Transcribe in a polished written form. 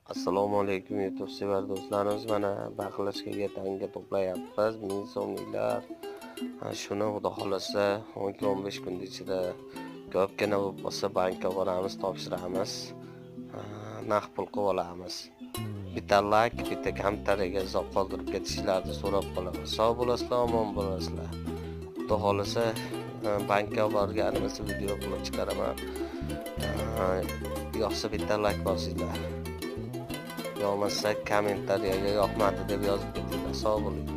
Assalomu alaykum YouTube sevar do'stlarimiz. Mana baqlashkaga tanga to'playapmiz. 1000 so'mliklar. Shuni xudo xolasa 12-15 kun ichida ko'pgina bo'lsa bankka boramiz, topshiramiz. Naqd pul qilib olamiz. Bitta like, bitta kommentariyaga izoh qoldirib ketishlarini so'rab qolaman. Sog' bo'lasizlar, omon bo'lasizlar. Xudo xolasa bankka borganimizni video qilib chiqaraman. Yo'qsa bitta like bosinglar. Yo'qmasa kommentariyaga yoqmadi deb yozib ketinglar. Sog' bo'ling.